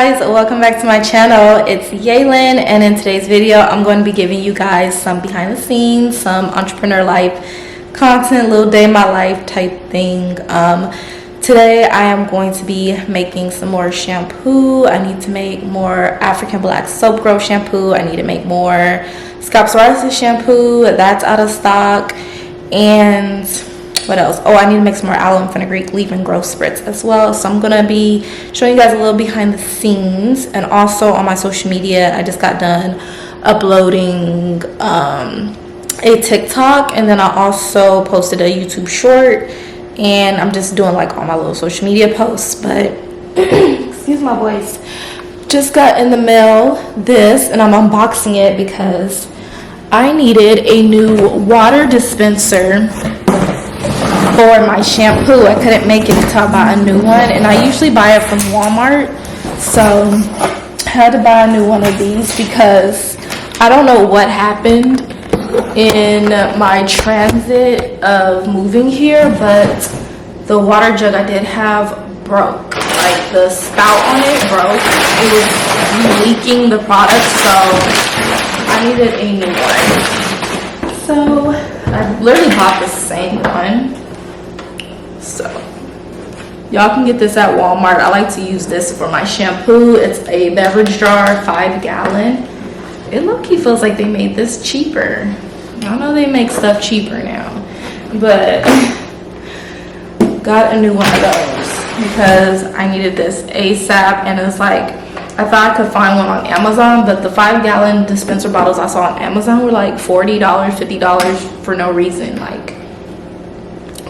guys, welcome back to my channel. It's Yalon, and in today's video I'm going to be giving you guys some behind the scenes, some entrepreneur life content, little day in my life type thing. Today I am going to be making some more shampoo. I need to make more African black soap growth shampoo. I need to make more scalp psoriasis shampoo. That's out of stock. And what else? Oh, I need to make some more aloe and fenugreek leave-in growth spritz as well. So I'm gonna be showing you guys a little behind the scenes, and also on my social media I just got done uploading a TikTok, and then I also posted a YouTube short, and I'm just doing like all my little social media posts. But excuse my voice, just got in the mail this, and I'm unboxing it because I needed a new water dispenser for my shampoo. I couldn't make it until I bought a new one, and I usually buy it from Walmart, so I had to buy a new one of these because I don't know what happened in my transit of moving here, but the water jug I did have broke. Like the spout on it broke. It was leaking the product, so I needed a new one. So I literally bought the same one. So y'all can get this at Walmart. I like to use this for my shampoo. It's a beverage jar, 5 gallon. It low-key feels like they made this cheaper. I know they make stuff cheaper now, but got a new one of those because I needed this ASAP. And it's like, I thought I could find one on Amazon, but the 5 gallon dispenser bottles I saw on Amazon were like $40, $50 for no reason.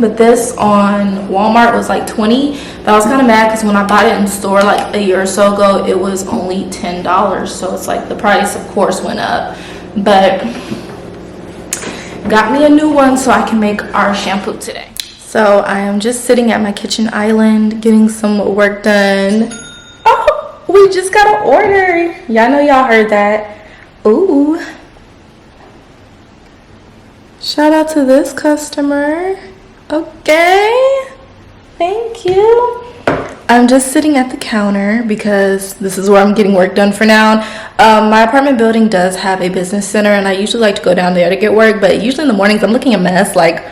But this on Walmart was like $20. But I was kind of mad because when I bought it in store like a year or so ago, it was only $10. So it's like the price of course went up. But got me a new one so I can make our shampoo today. So I am just sitting at my kitchen island getting some work done. Oh, we just got an order. Y'all know y'all heard that. Ooh. Shout out to this customer. Okay, thank you. I'm just sitting at the counter because this is where I'm getting work done for now. My apartment building does have a business center, and I usually like to go down there to get work, but usually in the mornings I'm looking a mess. Like,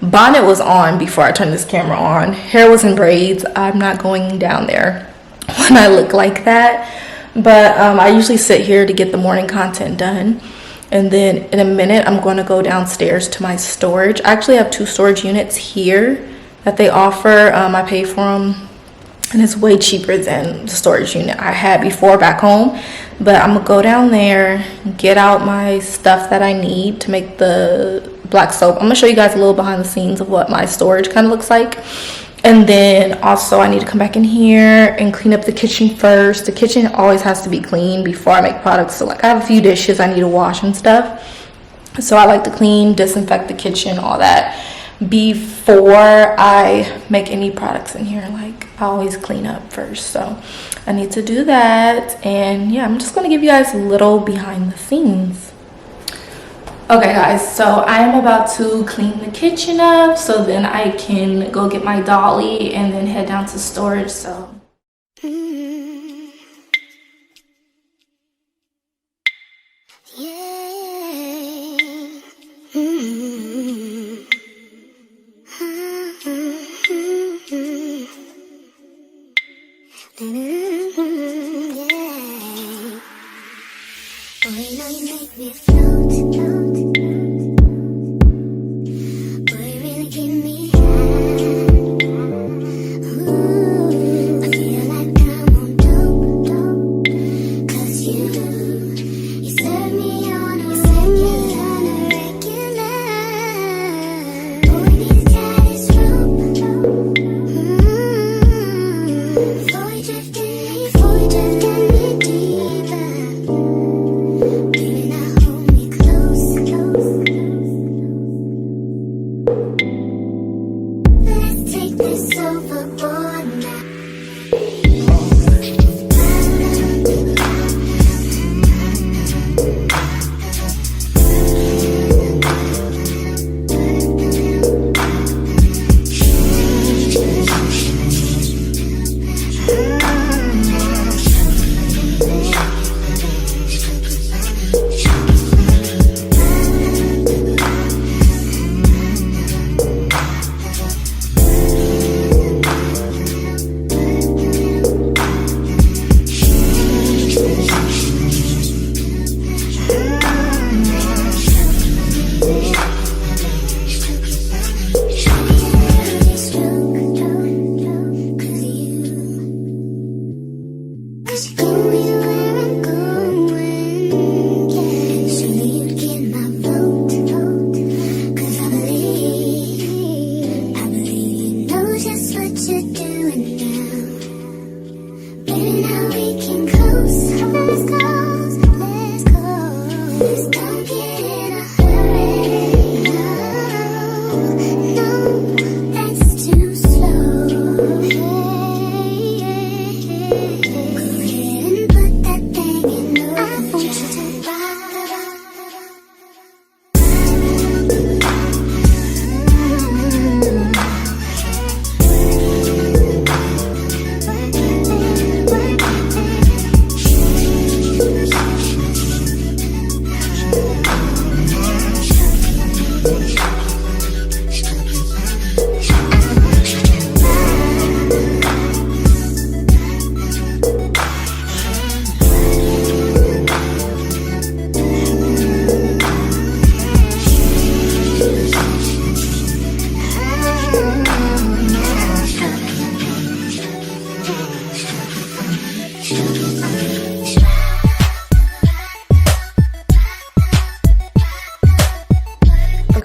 bonnet was on before I turned this camera on. Hair was in braids. I'm not going down there when I look like that. But I usually sit here to get the morning content done. And then in a minute, I'm going to go downstairs to my storage. I actually have 2 storage units here that they offer. I pay for them, and it's way cheaper than the storage unit I had before back home. But I'm going to go down there, get out my stuff that I need to make the black soap. I'm going to show you guys a little behind the scenes of what my storage kind of looks like. And then also I need to come back in here and clean up the kitchen first. The kitchen always has to be clean before I make products. So like I have a few dishes I need to wash and stuff. So I like to clean, disinfect the kitchen, all that before I make any products in here. Like I always clean up first. So I need to do that. And yeah, I'm just going to give you guys a little behind the scenes. Okay guys, so I am about to clean the kitchen up so then I can go get my dolly and then head down to storage. So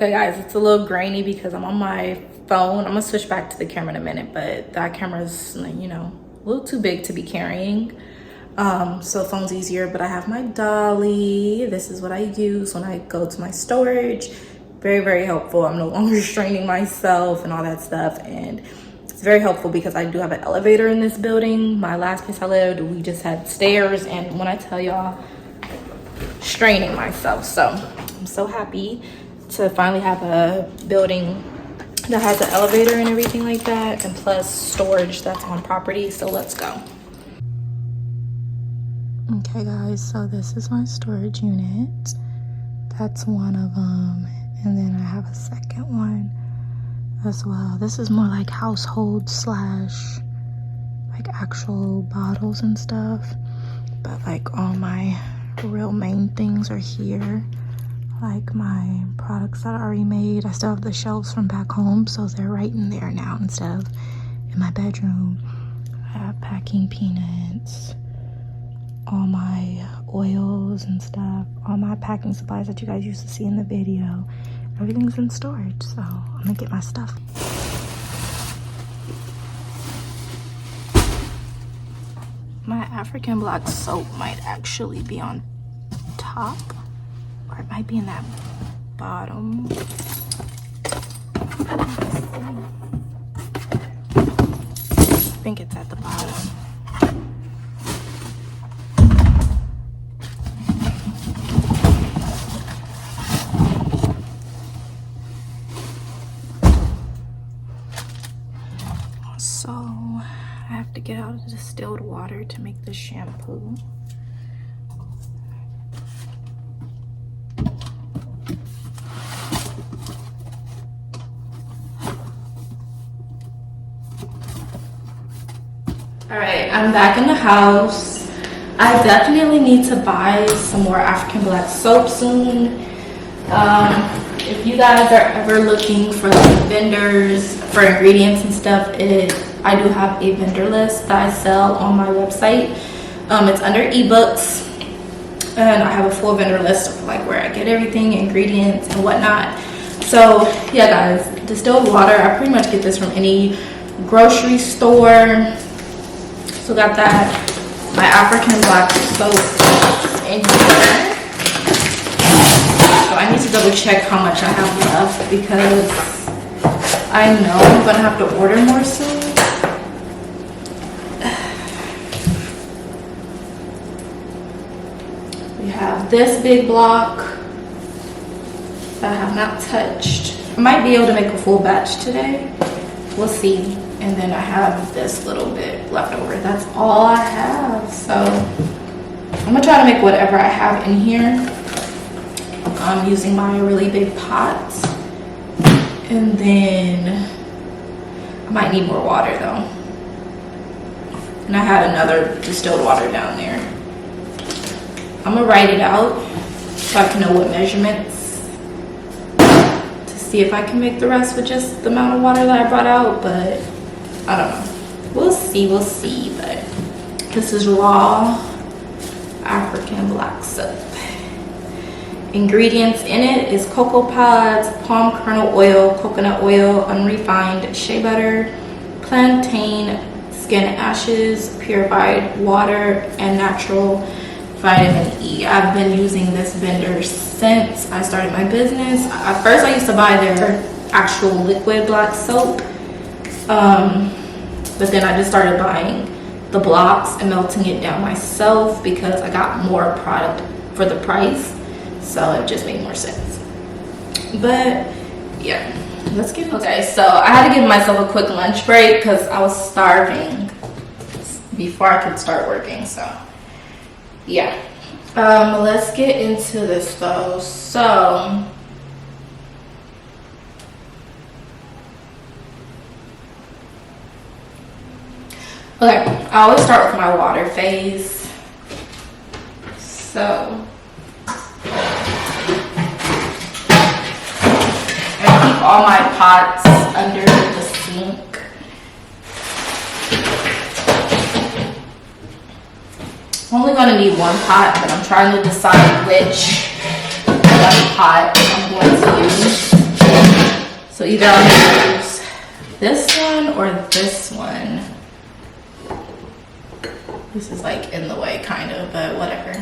Okay guys, it's a little grainy because I'm on my phone. I'm gonna switch back to the camera in a minute, but that camera's, you know, a little too big to be carrying. So phone's easier, but I have my dolly. This is what I use when I go to my storage. Very, very helpful. I'm no longer straining myself and all that stuff. And it's very helpful because I do have an elevator in this building. My last place I lived, we just had stairs. And when I tell y'all, straining myself. So I'm so happy to finally have a building that has an elevator and everything like that, and plus storage that's on property. So let's go. Okay guys, so this is my storage unit. That's one of them, and then I have a second one as well. This is more like household slash like actual bottles and stuff, but like all my real main things are here. Like my products that I already made. I still have the shelves from back home, so they're right in there now instead of in my bedroom. I have packing peanuts, all my oils and stuff, all my packing supplies that you guys used to see in the video. Everything's in storage, so I'm gonna get my stuff. My African black soap might actually be on top, or it might be in that bottom. I think it's at the bottom. So I have to get out the distilled water to make the shampoo. All right, I'm back in the house. I definitely need to buy some more African black soap soon. If you guys are ever looking for like vendors for ingredients and stuff, I do have a vendor list that I sell on my website. It's under ebooks, and I have a full vendor list of like where I get everything, ingredients and whatnot. So yeah guys, distilled water, I pretty much get this from any grocery store. So got that, my African black soap in here. So I need to double check how much I have left because I know I'm gonna have to order more soon. We have this big block that I have not touched. I might be able to make a full batch today. We'll see. And then I have this little bit left over. That's all I have. So I'm gonna try to make whatever I have in here. I'm using my really big pot. And then I might need more water though. And I had another distilled water down there. I'm gonna write it out so I can know what measurements to see if I can make the rest with just the amount of water that I brought out, but I don't know. We'll see, but This is raw African black soap. Ingredients in it is cocoa pods, palm kernel oil, coconut oil, unrefined shea butter, plantain skin ashes, purified water, and natural vitamin E. I've been using this vendor since I started my business. At first I used to buy their actual liquid black soap, but then I just started buying the blocks and melting it down myself because I got more product for the price, so it just made more sense. But yeah, let's get into it. Okay, so I had to give myself a quick lunch break because I was starving before I could start working. So yeah, let's get into this though. So okay, I always start with my water phase. So I keep all my pots under the sink. I'm only gonna need one pot, but I'm trying to decide which pot I'm going to use. So either I'll use this one or this one. This is like in the way kind of, but whatever.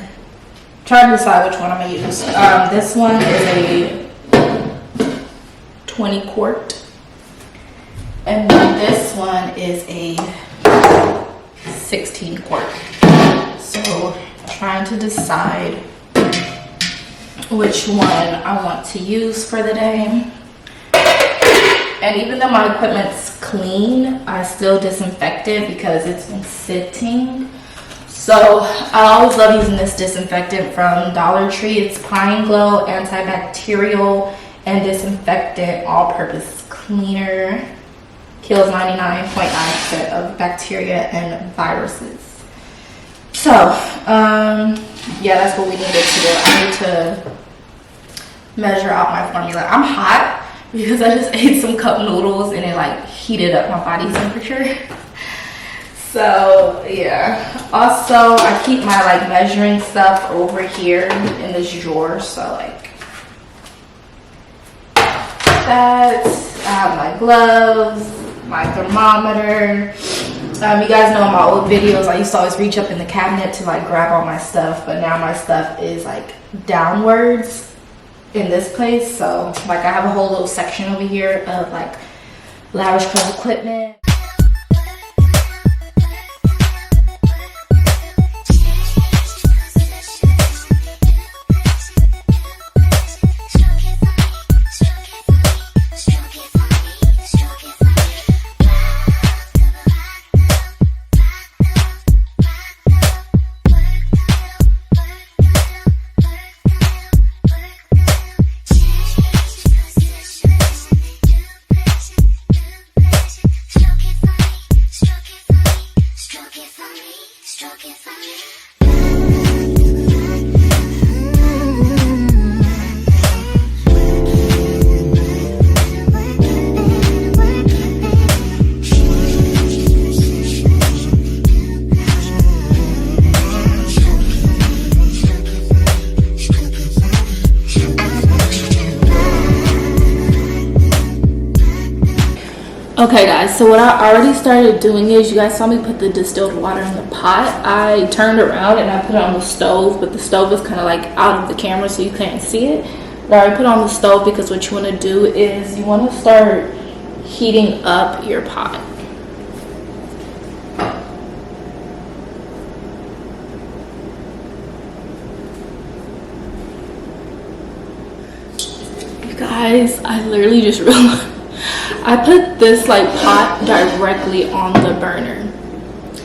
Trying to decide which one I'm gonna use. This one is a 20 quart. And then this one is a 16 quart. So trying to decide which one I want to use for the day. And even though my equipment's clean, I still disinfect it because it's been sitting. So I always love using this disinfectant from Dollar Tree. It's Pine Glow antibacterial and disinfectant all-purpose cleaner. Kills 99.9% of bacteria and viruses. So yeah, that's what we needed to do. I need to measure out my formula. I'm hot because I just ate some cup noodles and it like heated up my body temperature. So yeah, also I keep my like measuring stuff over here in this drawer, so like that. I have my gloves, my thermometer. You guys know in my old videos I used to always reach up in the cabinet to like grab all my stuff, but now my stuff is like downwards in this place. So like I have a whole little section over here of like Lavish Curls equipment. Okay guys, so what I already started doing is, you guys saw me put the distilled water in the pot. I turned around and I put it on the stove, but the stove is kind of like out of the camera so you can't see it. But I already put it on the stove because what you want to do is you want to start heating up your pot. You guys, I literally just realized I put this like pot directly on the burner.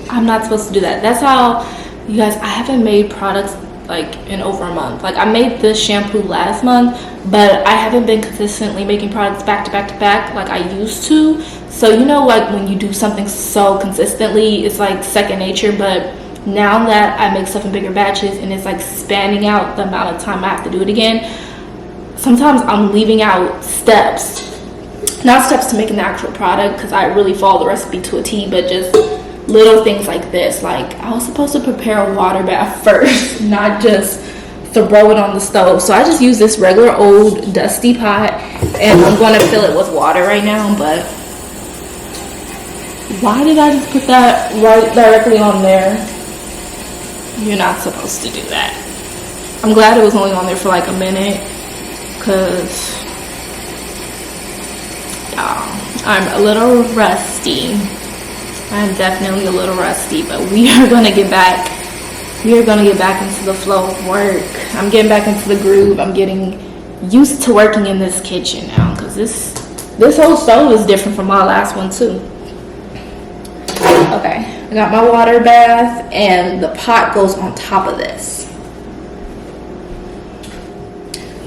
I'm not supposed to do that. That's how, you guys, I haven't made products like in over a month. Like I made this shampoo last month, but I haven't been consistently making products back to back to back like I used to. So you know, like when you do something so consistently, it's like second nature. But now that I make stuff in bigger batches and it's like spanning out the amount of time I have to do it again, sometimes I'm leaving out steps. Not steps to making the actual product because I really follow the recipe to a T, but just little things like this. Like, I was supposed to prepare a water bath first, not just throw it on the stove. So I just use this regular old dusty pot, and I'm going to fill it with water right now. But why did I just put that right directly on there? You're not supposed to do that. I'm glad it was only on there for like a minute, because I'm a little rusty. I'm definitely a little rusty, but we are going to get back. We are going to get back into the flow of work. I'm getting back into the groove. I'm getting used to working in this kitchen now, because this whole stove is different from my last one too. Okay, I got my water bath, and the pot goes on top of this.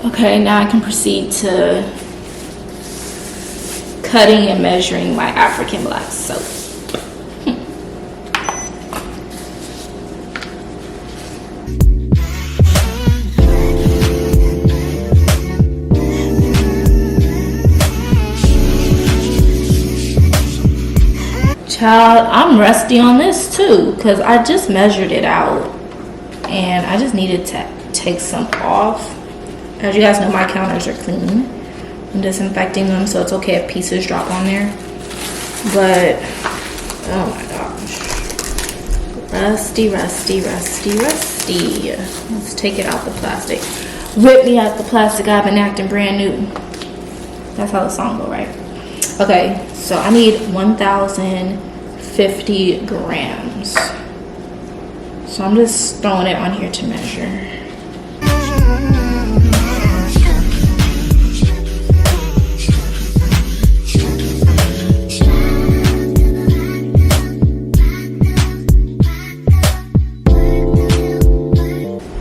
Okay, now I can proceed to cutting and measuring my African black soap. Child, I'm rusty on this too, because I just measured it out and I just needed to take some off. As you guys know, my counters are clean. I'm disinfecting them, so it's okay if pieces drop on there. But oh my gosh, rusty, rusty, rusty, rusty. Let's take it out the plastic. Rip me out the plastic, I've been acting brand new. That's how the song go, right? Okay, so I need 1,050 grams. So I'm just throwing it on here to measure.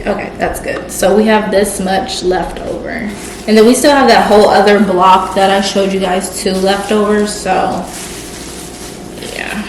Okay, that's good. So we have this much left over. And then we still have that whole other block that I showed you guys too left over. So yeah.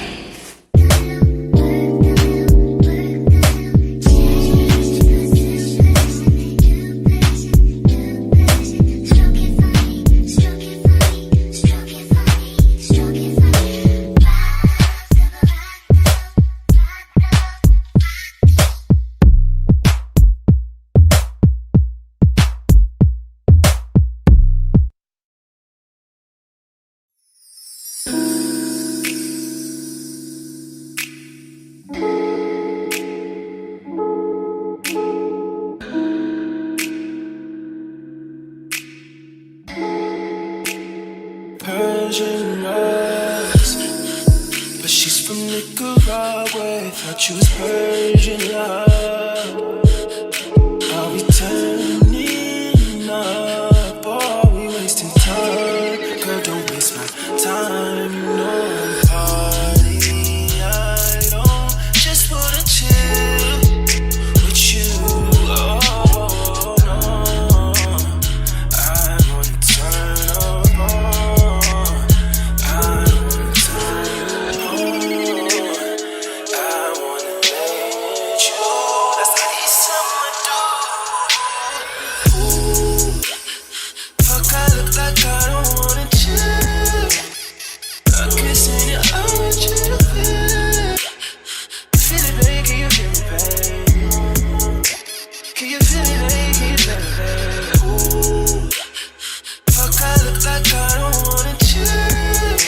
Persian rose, but she's from Nicaragua. Thought you was Persian love. Are we turning up or are we wasting time? Girl, don't waste my time. You know I'm party. I don't just wanna chill with you. Oh no, I wanna turn up on. I wanna turn on. I wanna let you. That's the least I'ma do. Ooh, fuck, I look like I don't wanna chill. I'm kissing you, I want you to feel. Feel it, baby, can you feel me, babe? Can you feel me, baby, can you feel me, babe? Ooh, fuck, I look like I don't wanna chill.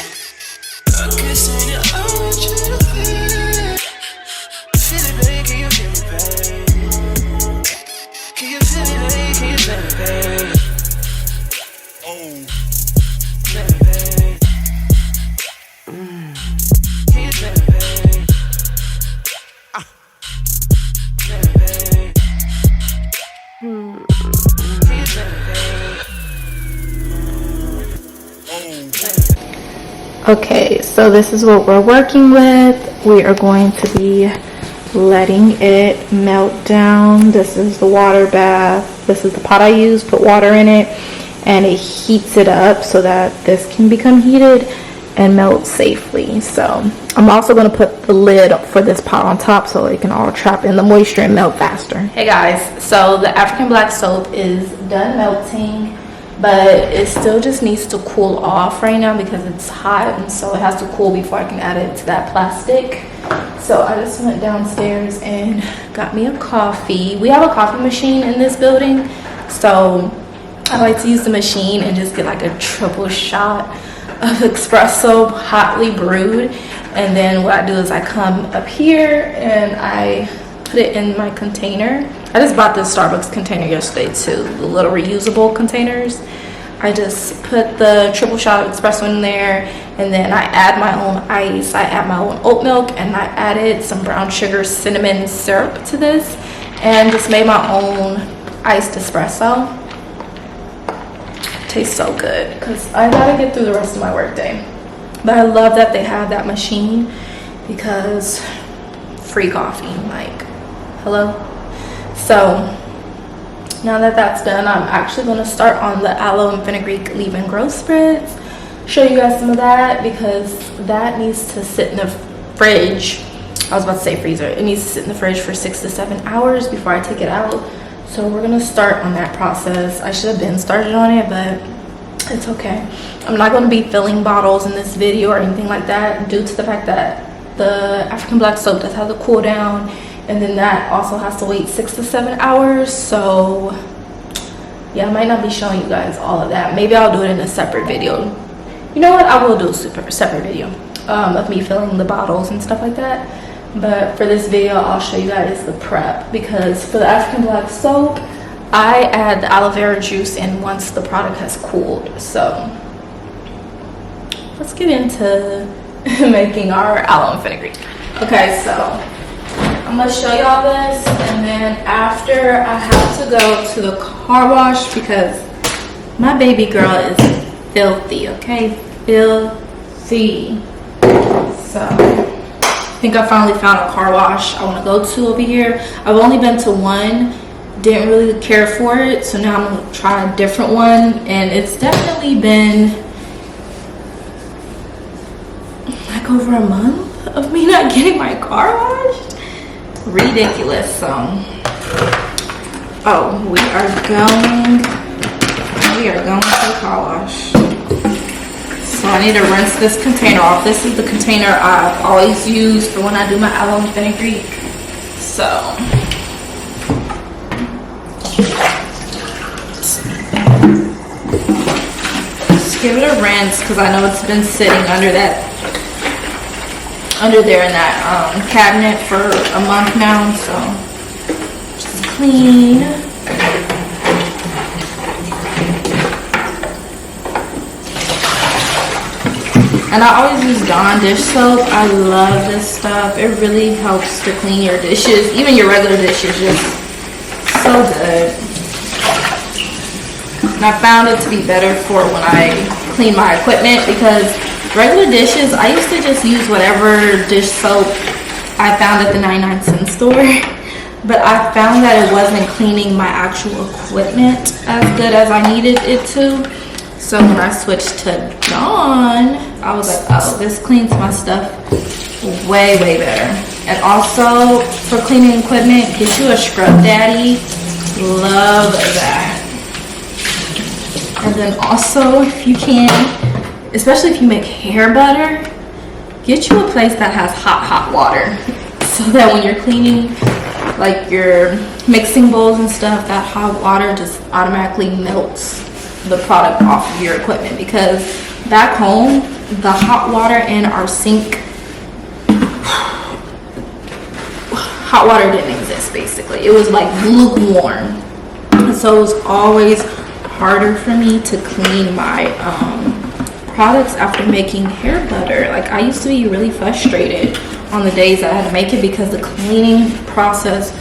I'm kissing you, I want you to feel. Feel it, baby, can you feel me, babe? Can you feel me, baby, can you feel me, babe? Oh, feel me, babe. Can you feel me, babe? Feel me, babe. Can you feel me, babe? Okay, so this is what we're working with. We are going to be letting it melt down. This is the water bath. This is the pot I use, put water in it, and it heats it up so that this can become heated and melt safely. So I'm also going to put the lid for this pot on top so it can all trap in the moisture and melt faster. Hey guys, so the African black soap is done melting. but it still just needs to cool off right now because it's hot, and so it has to cool before I can add it to that plastic. So I just went downstairs and got me a coffee. We have a coffee machine in this building, so I like to use the machine and just get like a triple shot of espresso, hotly brewed. And then what I do is I come up here and I put it in my container. I just bought this Starbucks container yesterday too, the little reusable containers. I just put the triple shot of espresso in there, and then I add my own ice, I add my own oat milk, and I added some brown sugar cinnamon syrup to this, and just made my own iced espresso. Tastes so good because I gotta get through the rest of my workday. But I love that they have that machine because free coffee, like, hello. So now that that's done, I'm actually going to start on the aloe and fenugreek leave-in growth spritz. Show you guys some of that because that needs to sit in the fridge. I was about to say freezer. It needs to sit in the fridge for 6 to 7 hours before I take it out. So we're going to start on that process. I should have been started on it, but it's okay. I'm not going to be filling bottles in this video or anything like that due to the fact that the African black soap does have to cool down, and then that also has to wait 6 to 7 hours. So yeah, I might not be showing you guys all of that. Maybe I'll do it in a separate video. You know what, I will do a separate video of me filling the bottles and stuff like that. But for this video, I'll show you guys the prep, because for the African black soap, I add the aloe vera juice in once the product has cooled. So let's get into making our aloe and fenugreek. Okay, so I'm gonna show y'all this, and then after I have to go to the car wash because my baby girl is filthy, okay? Filthy. So I think I finally found a car wash I want to go to over here. I've only been to one, didn't really care for it, so now I'm gonna try a different one, and it's definitely been like over a month of me not getting my car washed. Ridiculous. So we are going to the car wash. So I need to rinse this container off. This is the container I've always used for when I do my aloe and fenugreek. So just give it a rinse because I know it's been sitting under there in that cabinet for a month now. So just clean. And I always use Dawn dish soap. I love this stuff. It really helps to clean your dishes, even your regular dishes. Just so good. And I found it to be better for when I clean my equipment, because regular dishes, I used to just use whatever dish soap I found at the 99-cent store. But I found that it wasn't cleaning my actual equipment as good as I needed it to. So when I switched to Dawn, I was like, oh, this cleans my stuff way, way better. And also, for cleaning equipment, get you a Scrub Daddy. Love that. And then also, if you can, especially if you make hair butter, get you a place that has hot water, so that when you're cleaning like your mixing bowls and stuff, that hot water just automatically melts the product off of your equipment. Because back home, the hot water in our sink, hot water didn't exist. Basically, it was like lukewarm, and so it was always harder for me to clean my products after making hair butter. Like, I used to be really frustrated on the days that I had to make it because the cleaning process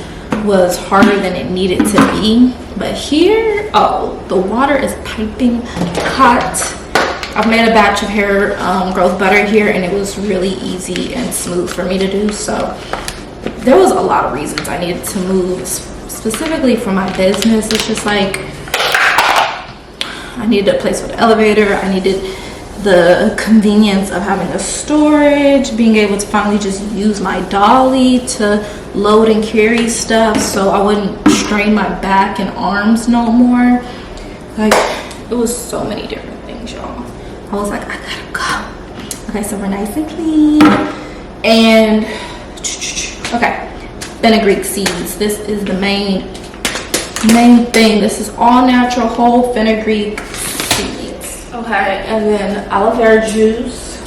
was harder than it needed to be. But here, the water is piping hot. I've made a batch of hair growth butter here, and it was really easy and smooth for me to do. So there was a lot of reasons I needed to move, specifically for my business. It's just like, I needed a place with an elevator. I needed the convenience of having a storage, being able to finally just use my dolly to load and carry stuff so I wouldn't strain my back and arms no more. Like, it It was so many different things, y'all. I was like, I gotta go. Okay, so we're nice and clean. And okay, fenugreek seeds. This is the main thing. This is all natural whole fenugreek seeds. Okay, and then aloe vera juice.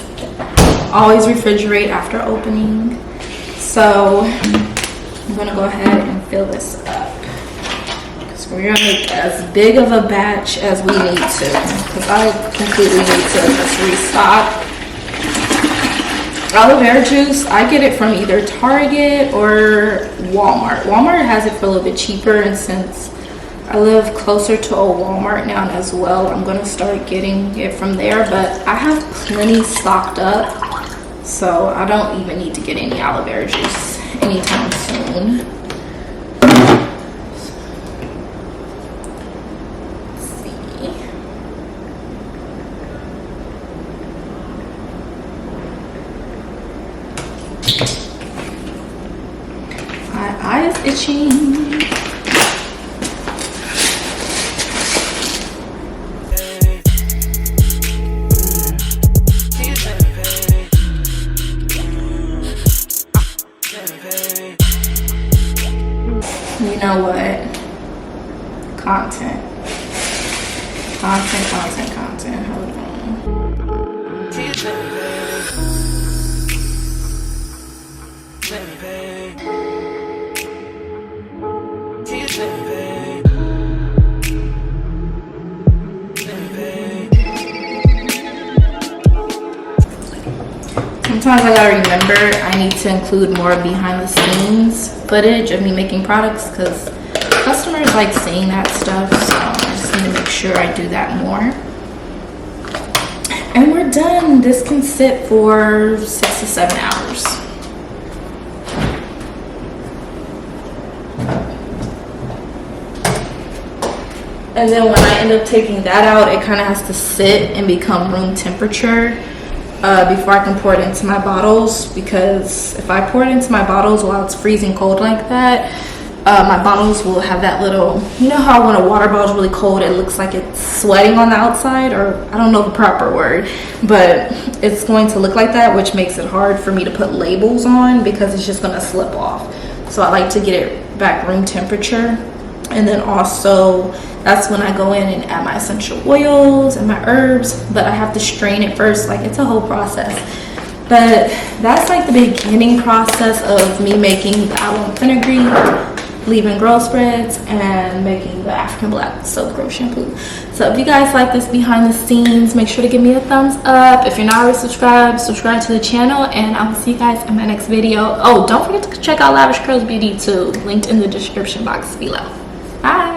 Always refrigerate after opening. So I'm gonna go ahead and fill this up. So we're gonna make as big of a batch as we need to, because I completely need to just restock. Aloe vera juice, I get it from either Target or Walmart. Walmart has it for a little bit cheaper, and since I live closer to a Walmart now as well, I'm gonna start getting it from there. But I have plenty stocked up, so I don't even need to get any aloe vera juice anytime soon. My eye is itching. You know what? Content. Hold on. Sometimes I gotta remember I need to include more behind the scenes footage of me making products, because customers like seeing that stuff, so I just need to make sure I do that more. And we're done. This can sit for 6 to 7 hours. And then when I end up taking that out, it kind of has to sit and become room temperature before I can pour it into my bottles, because if I pour it into my bottles while it's freezing cold like that, my bottles will have that little, you know how when a water bottle is really cold, it looks like it's sweating on the outside, or I don't know the proper word, but it's going to look like that, which makes it hard for me to put labels on because it's just going to slip off. So I like to get it back room temperature. And then also that's when I go in and add my essential oils and my herbs, but I have to strain it first. Like, it's a whole process. But that's like the beginning process of me making the yalon fenugreek, leave-in growth spreads, and making the African black soap growth shampoo. So if you guys like this behind the scenes, make sure to give me a thumbs up. If you're not already subscribed, subscribe to the channel, and I will see you guys in my next video. Oh, don't forget to check out Lavish Curls Beauty too, linked in the description box below. Bye.